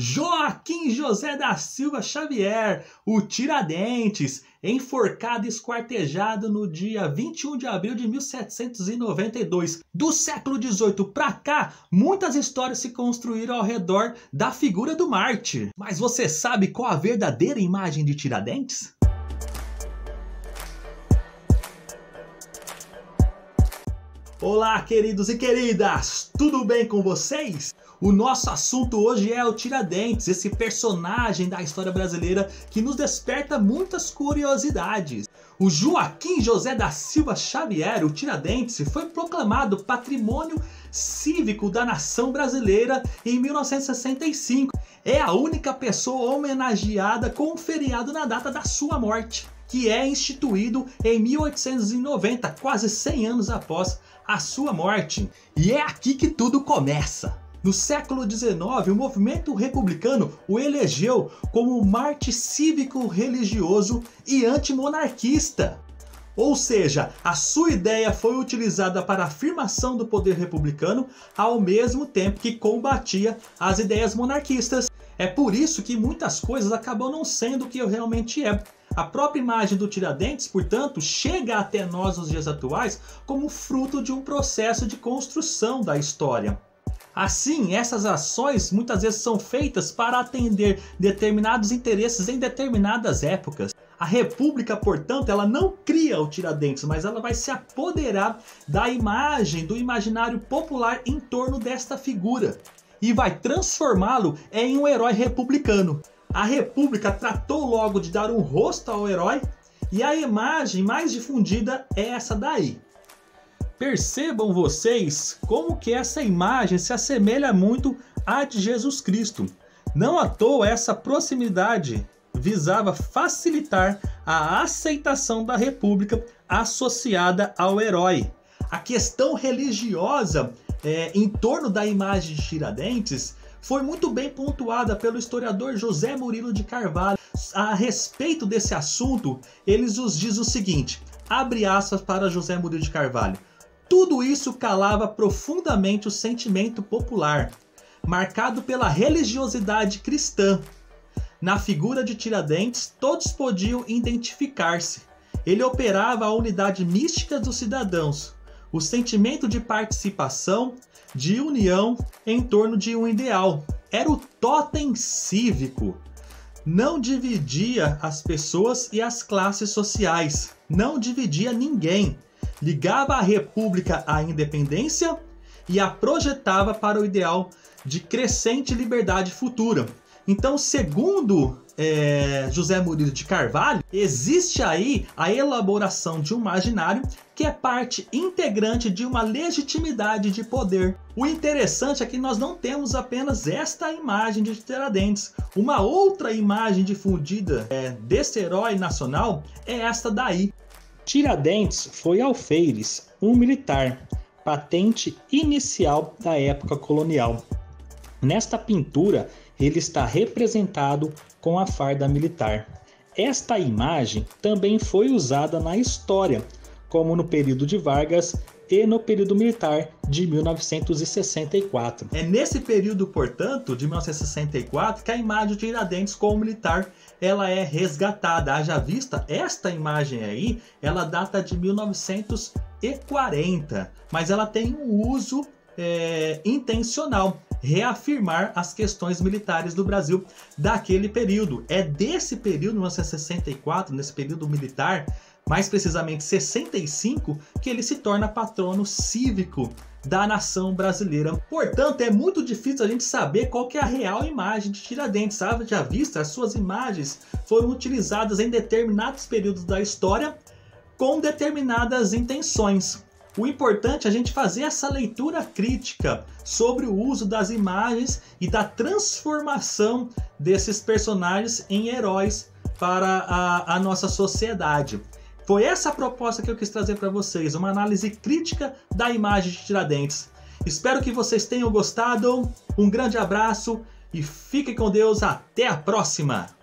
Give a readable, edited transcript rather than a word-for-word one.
Joaquim José da Silva Xavier, o Tiradentes, enforcado e esquartejado no dia 21 de abril de 1792. Do século XVIII para cá, muitas histórias se construíram ao redor da figura do mártir. Mas você sabe qual a verdadeira imagem de Tiradentes? Olá, queridos e queridas! Tudo bem com vocês? O nosso assunto hoje é o Tiradentes, esse personagem da história brasileira que nos desperta muitas curiosidades. O Joaquim José da Silva Xavier, o Tiradentes, foi proclamado Patrimônio Cívico da Nação Brasileira em 1965. É a única pessoa homenageada com um feriado na data da sua morte, que é instituído em 1890, quase 100 anos após a sua morte. E é aqui que tudo começa. No século XIX, o movimento republicano o elegeu como mártir cívico-religioso e antimonarquista. Ou seja, a sua ideia foi utilizada para a afirmação do poder republicano ao mesmo tempo que combatia as ideias monarquistas. É por isso que muitas coisas acabam não sendo o que realmente é. A própria imagem do Tiradentes, portanto, chega até nós nos dias atuais como fruto de um processo de construção da história. Assim, essas ações muitas vezes são feitas para atender determinados interesses em determinadas épocas. A República, portanto, ela não cria o Tiradentes, mas ela vai se apoderar da imagem, do imaginário popular em torno desta figura e vai transformá-lo em um herói republicano. A República tratou logo de dar um rosto ao herói e a imagem mais difundida é essa daí. Percebam vocês como que essa imagem se assemelha muito à de Jesus Cristo. Não à toa essa proximidade visava facilitar a aceitação da República associada ao herói. A questão religiosa em torno da imagem de Tiradentes foi muito bem pontuada pelo historiador José Murilo de Carvalho. A respeito desse assunto, ele nos diz o seguinte, abre aspas para José Murilo de Carvalho: tudo isso calava profundamente o sentimento popular, marcado pela religiosidade cristã. Na figura de Tiradentes, todos podiam identificar-se. Ele operava a unidade mística dos cidadãos, o sentimento de participação, de união em torno de um ideal. Era o totem cívico. Não dividia as pessoas e as classes sociais. Não dividia ninguém. Ligava a República à independência e a projetava para o ideal de crescente liberdade futura. Então, segundo José Murilo de Carvalho, existe aí a elaboração de um imaginário que é parte integrante de uma legitimidade de poder. O interessante é que nós não temos apenas esta imagem de Tiradentes. Uma outra imagem difundida desse herói nacional é esta daí. Tiradentes foi alferes, um militar, patente inicial da época colonial. Nesta pintura, ele está representado com a farda militar. Esta imagem também foi usada na história, como no período de Vargas e no período militar de 1964. É nesse período, portanto, de 1964, que a imagem de Tiradentes como militar ela é resgatada. Haja vista, esta imagem aí, ela data de 1940, mas ela tem um uso intencional, reafirmar as questões militares do Brasil daquele período. É desse período, 1964, nesse período militar, mais precisamente 65, que ele se torna patrono cívico da nação brasileira. Portanto, é muito difícil a gente saber qual que é a real imagem de Tiradentes. Já vista, as suas imagens foram utilizadas em determinados períodos da história com determinadas intenções. O importante é a gente fazer essa leitura crítica sobre o uso das imagens e da transformação desses personagens em heróis para a nossa sociedade. Foi essa a proposta que eu quis trazer para vocês, uma análise crítica da imagem de Tiradentes. Espero que vocês tenham gostado, um grande abraço e fiquem com Deus, até a próxima!